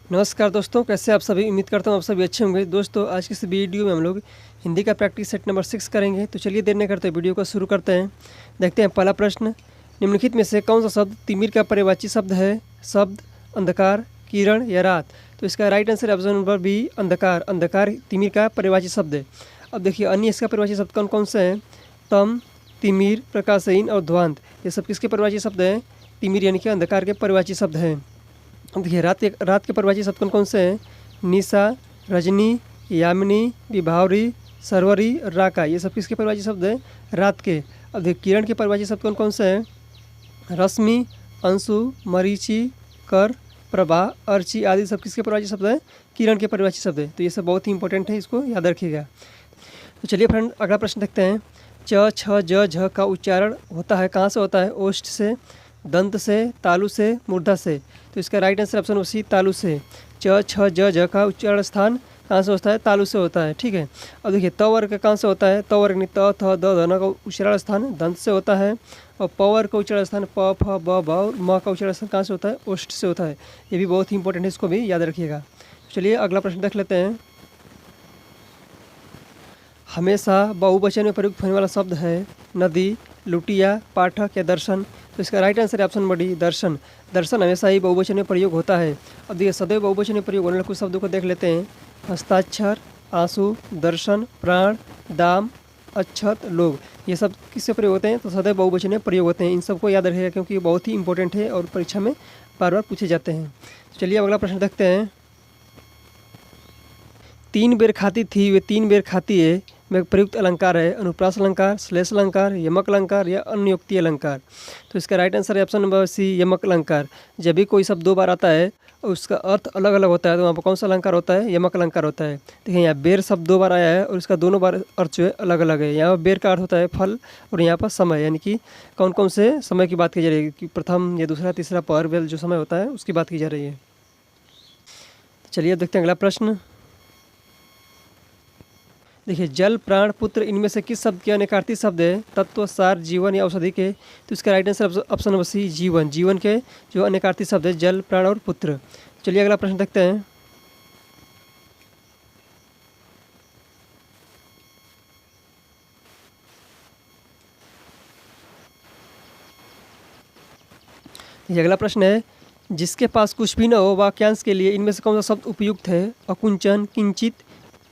नमस्कार दोस्तों, कैसे आप सभी। उम्मीद करता हूँ आप सभी अच्छे होंगे। दोस्तों, आज की इस वीडियो में हम लोग हिंदी का प्रैक्टिस सेट नंबर 6 करेंगे। तो चलिए देर नहीं करते वीडियो को शुरू करते हैं। देखते हैं पहला प्रश्न, निम्नलिखित में से कौन सा शब्द तिमिर का पर्यायवाची शब्द है। शब्द अंधकार, किरण या रात। तो इसका right answer option number B, अंधकार। अंधकार तिमिर का पर्यायवाची शब्द है। अब देखिए अन्य इसका पर्यायवाची शब्द कौन कौन से हैं। तम, तिमिर, प्रकाशहीन और ध्वांत, ये सब किसके पर्यायवाची शब्द हैं। तिमिर यानी कि अंधकार के पर्यायवाची शब्द हैं। अब देखिए रात के पर्यायवाची शब्द कौन कौन से हैं। निशा, रजनी, यामिनी, विभावरी, सरवरी और राका, ये सब किसके पर्यायवाची शब्द हैं, रात के। अब देखिए किरण के पर्यायवाची शब्द कौन कौन से हैं। रश्मि, अंशु, मरीचि, कर, प्रभा, अर्ची आदि सब किसके पर्यायवाची शब्द हैं, किरण के पर्यायवाची शब्द हैं। तो ये सब बहुत ही इंपॉर्टेंट है, इसको याद रखिएगा। तो चलिए फ्रेंड अगला प्रश्न देखते हैं। च, छ, ज, झ का उच्चारण होता है कहाँ से होता है। ओष्ठ से, दंत से, तालु से, मूर्धा से। तो इसका राइट आंसर ऑप्शन सी, तालु से। च, छ, ज, झ का उच्चारण स्थान कहाँ से होता है, तालु से होता है। ठीक है। अब देखिए त वर्ग कहाँ से होता है। त वर्ग नहीं, त, थ, द, ध, न का उच्चारण स्थान दंत से होता है। और प वर्ग का उच्चारण स्थान प, फ, ब, भ और म का उच्चारण स्थान कहाँ से होता है, ओष्ठ से होता है। ये भी बहुत ही इंपॉर्टेंट है, इसको भी याद रखिएगा। चलिए अगला प्रश्न देख लेते हैं। हमेशा बहुवचन में प्रयुक्त होने वाला शब्द है नदी, लुटिया, पाठक या दर्शन। तो इसका राइट आंसर है ऑप्शन नंबर डी, दर्शन। दर्शन हमेशा ही बहुवचन में प्रयोग होता है। अब देखिए सदैव बहुवचन में प्रयोग होने वाले कुछ शब्दों को देख लेते हैं। हस्ताक्षर, आंसू, दर्शन, प्राण, दाम, अक्षत, लोग, ये सब किससे प्रयोग होते हैं, तो सदैव बहुवचन में प्रयोग होते हैं। इन सबको याद रखिएगा क्योंकि ये बहुत ही इंपॉर्टेंट है और परीक्षा में बार बार पूछे जाते हैं। चलिए अगला प्रश्न देखते हैं। 3 बेर खाती थी वे 3 बेर खाती है में प्रयुक्त अलंकार है अनुप्रास अलंकार, श्लेष अलंकार, यमक अलंकार या अन्योक्ति अलंकार। तो इसका राइट आंसर है ऑप्शन नंबर सी, यमक अलंकार। जब भी कोई शब्द 2 बार आता है और उसका अर्थ अलग अलग होता है तो वहाँ पर कौन सा अलंकार होता है, यमक अलंकार होता है। देखिए यहाँ बेर शब्द 2 बार आया है और इसका दोनों बार अर्थ जो है अलग अलग है। यहाँ पर बेर का अर्थ होता है फल और यहाँ पर समय, यानी कि कौन कौन से समय की बात की जा रही है कि प्रथम या दूसरा तीसरा पहर बेल जो समय होता है उसकी बात की जा रही है। चलिए अब देखते हैं अगला प्रश्न। देखिए जल, प्राण, पुत्र, इनमें से किस शब्द के अनेकार्थी शब्द है, तत्व, सार, जीवन या औषधि के। तो इसका right answer option number C, जीवन। जीवन के जो अनेकार्थी शब्द है जल, प्राण और पुत्र। चलिए अगला प्रश्न देखते हैं। ये अगला प्रश्न है, जिसके पास कुछ भी न हो वाक्यांश के लिए इनमें से कौन सा शब्द उपयुक्त है। अकुंचन, किंचित,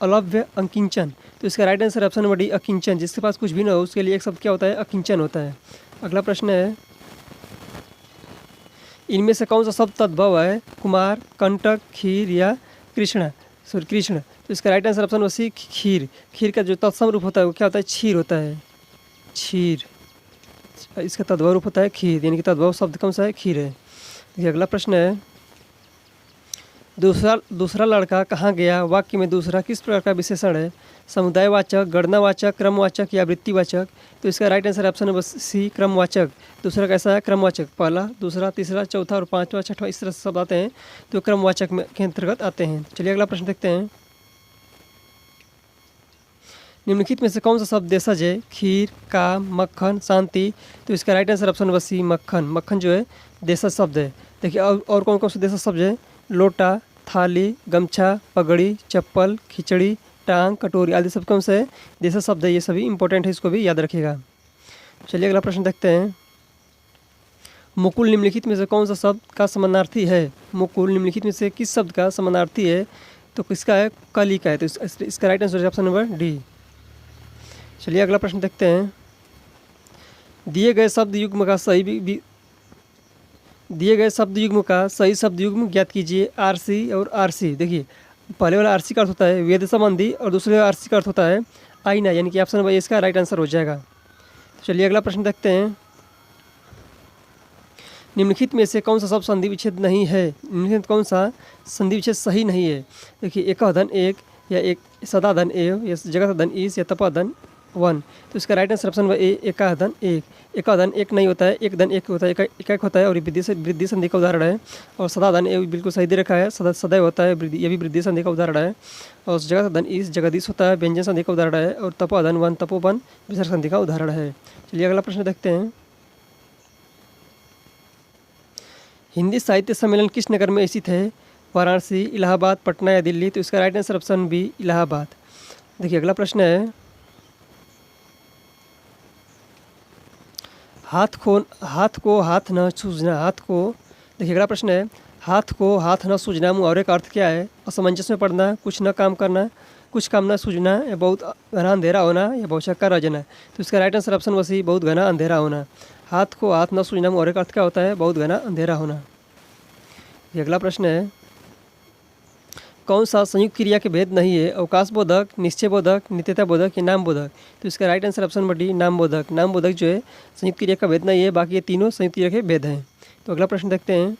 अलव्य, अकिंचन। तो इसका right answer option number D, अकिंचन। जिसके पास कुछ भी न हो उसके लिए एक शब्द क्या होता है, अकिंचन होता है। अगला प्रश्न है, इनमें से कौन सा शब्द तद्भव है, कुमार, कंटक, खीर या कृष्ण। कृष्ण। तो इसका right answer option number C, खीर। खीर का जो तत्सम रूप होता है वो क्या होता है, क्षीर होता है, क्षीर। इसका तद्भव रूप होता है खीर, यानी कि तद्भव शब्द कौन सा है, खीर है। देखिए अगला प्रश्न है, दूसरा लड़का कहाँ गया वाक्य में दूसरा किस प्रकार का विशेषण है। समुदायवाचक, गणनावाचक, क्रमवाचक या वृत्तिवाचक। तो इसका right answer option number C, क्रमवाचक। दूसरा कैसा है, क्रमवाचक। पहला, दूसरा, तीसरा, चौथा और पांचवा, छठवां इस तरह से शब्द आते हैं तो क्रमवाचक में के अंतर्गत आते हैं। चलिए अगला प्रश्न देखते हैं। निम्नलिखित में से कौन सा शब्द देशज है, खीर, काम, मक्खन, शांति। तो इसका right answer option number C, मक्खन। मक्खन जो है देशज शब्द है। देखिए और कौन कौन से देशज शब्द है, लोटा, थाली, गमछा, पगड़ी, चप्पल, खिचड़ी, टांग, कटोरी आदि सब कौन से देशज शब्द है। ये सभी इंपॉर्टेंट है, इसको भी याद रखिएगा। चलिए अगला प्रश्न देखते हैं। मुकुल निम्नलिखित में से कौन सा शब्द का समानार्थी है। मुकुल निम्नलिखित में से किस शब्द का समानार्थी है, तो किसका है, कली का है। तो इसका right answer option number D. चलिए अगला प्रश्न देखते हैं। दिए गए शब्द युग्म का सही शब्द युग्म ज्ञात कीजिए। आरसी और आरसी। देखिए पहले वाला आरसी का अर्थ होता है वेद संबंधी और दूसरे वाला आरसी का अर्थ होता है आईना, यानी कि ऑप्शन नंबर इसका राइट आंसर हो जाएगा। चलिए अगला प्रश्न देखते हैं। निम्नलिखित में से कौन सा शब्द संधि विच्छेद नहीं है। निम्नलिखित कौन सा संधि विच्छेद सही नहीं है। देखिए एकधन एक या एक सदाधन एव या जगतधन ईस या तपाधन वन। तो इसका right answer option number A, एकाधन एक। एकाधन एक नहीं होता है, एक धन एक होता है, एक होता है और ये वृद्धि संधि का उदाहरण है। और सदाधन ए बिल्कुल सही दे रखा है, सदैव होता है, ये भी वृद्धि संधि का उदाहरण है। और जगतधन ईस जगदीश होता है, व्यंजन संधि का उदाहरण है। और तपोधन वन, तपोवन विसर्ग संधि का उदाहरण है। चलिए अगला प्रश्न देखते हैं। हिंदी साहित्य सम्मेलन किस नगर में स्थित है। वाराणसी, इलाहाबाद, पटना या दिल्ली। तो इसका right answer option B Allahabad. देखिए अगला प्रश्न है, हाथ को हाथ न सूझना, देखिए अगला प्रश्न है, हाथ को हाथ न सूझना मुहावरे का अर्थ क्या है? असमंजस में पड़ना, कुछ न काम करना, कुछ काम न सूझना, या बहुत घना अंधेरा होना, या भविष्य का रजना। तो इसका राइट आंसर ऑप्शन सी बहुत घना अंधेरा होना। हाथ को हाथ न सूझना मुहावरे का अर्थ क्या होता है? बहुत घना अंधेरा होना। ये अगला प्रश्न है, कौन सा संयुक्त क्रिया के भेद नहीं है? अवकाश बोधक, निश्चय बोधक, नित्यता बोधक या नाम बोधक। तो इसका right answer option number D नाम बोधक। नाम बोधक जो है संयुक्त क्रिया का भेद नहीं है, बाकी ये तीनों संयुक्त क्रिया के भेद हैं। तो अगला प्रश्न देखते हैं,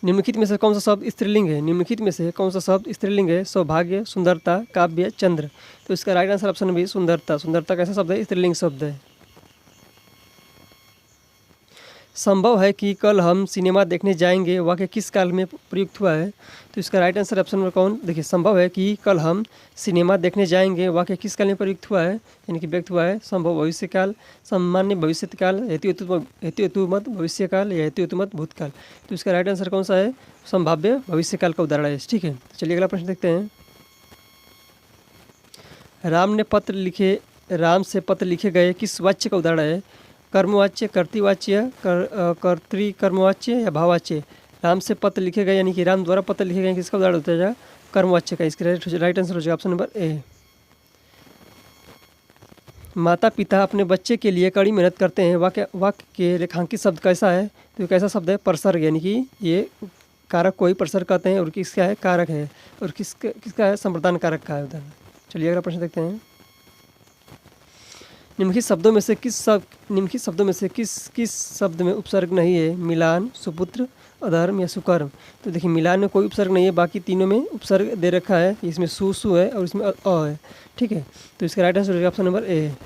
निम्नलिखित में से कौन सा शब्द स्त्रीलिंग है? निम्नलिखित में से कौन सा शब्द स्त्रीलिंग है? सौभाग्य, सुंदरता, काव्य, चंद्र। तो इसका राइट आंसर ऑप्शन बी सुंदरता। सुंदरता कैसा शब्द है? स्त्रीलिंग शब्द है। संभव है कि कल हम सिनेमा देखने जाएंगे, वाक्य किस काल में प्रयुक्त हुआ है? तो इसका राइट आंसर ऑप्शन नंबर कौन? देखिए संभव है कि कल हम सिनेमा देखने जाएंगे, वाक्य किस काल में प्रयुक्त हुआ है? यानी कि व्यक्त हुआ है संभव भविष्यकाल, सामान्य भविष्यकाल, हेतुमत भविष्यकाल या हेतुमत भूतकाल। तो इसका राइट आंसर कौन सा है? संभाव्य भविष्यकाल का उदाहरण है। ठीक है, तो चलिए अगला प्रश्न देखते हैं, राम से पत्र लिखे गए किस वाच्य का उदाहरण है? कर्मवाच्य, कर्तृवाच्य, कर्तृकर्मवाच्य या भाववाच्य। राम से पत्र लिखे गए यानी कि राम द्वारा पत्र लिखे गए किसका उदाहरण होता है? कर्मवाच्य का। इसका राइट आंसर हो जाएगा ऑप्शन नंबर ए। माता पिता अपने बच्चे के लिए कड़ी मेहनत करते हैं, वाक्य के रेखांकित शब्द कैसा है? तो कैसा शब्द है? परसर्ग, यानी कि ये कारक को ही परसर्ग कहते हैं, और किसका है? कारक है, और किसका है? संप्रदान कारक का है उदाहरण। चलिए अगला प्रश्न देखते हैं, निम्नलिखित शब्दों में से किस शब्द में उपसर्ग नहीं है? मिलान, सुपुत्र, अधर्म या सुकर्म। तो देखिए मिलान में कोई उपसर्ग नहीं है, बाकी तीनों में उपसर्ग दे रखा है। इसमें सु है और इसमें अ है। ठीक है, तो इसका राइट आंसर ऑप्शन नंबर ए है।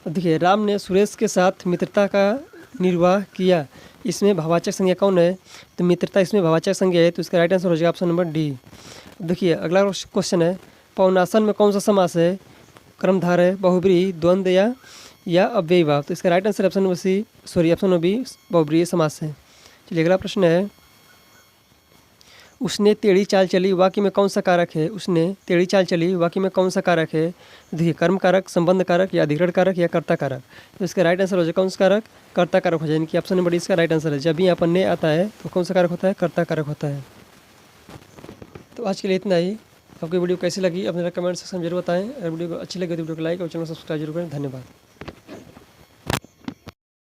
अब देखिए, राम ने सुरेश के साथ मित्रता का निर्वाह किया, इसमें भाववाचक संज्ञा कौन है? तो मित्रता इसमें भाववाचक संज्ञा है, तो इसका राइट आंसर हो जाएगा ऑप्शन नंबर डी। देखिए अगला क्वेश्चन है, पौनासन में कौन सा समास है? कर्मधारय, बहुब्रीहि, द्वंद्व या अव्ययी भाव। तो इसका right answer option number B बहुब्रीहि समास है। चलिए अगला प्रश्न है, उसने टेढ़ी चाल चली, वाक्य में कौन सा कारक है? उसने टेढ़ी चाल चली, वाक्य में कौन सा कारक है? देखिए कर्म कारक, संबंध कारक या अधिकरण कारक या कर्ता कारक। तो इसका राइट आंसर हो जाए कौन सा कारक? कर्ता कारक हो जाए, यानी कि ऑप्शन नंबर डी इसका राइट आंसर है। जब भी यहाँ पर ने आता है तो कौन सा कारक होता है? कर्ता कारक होता है। तो आज के लिए इतना ही। आपकी वीडियो कैसी लगी अपने कमेंट सेक्शन में जरूर बताएं। अगर वीडियो को अच्छी लगी तो वीडियो को लाइक और चैनल सब्सक्राइब जरूर करें। धन्यवाद।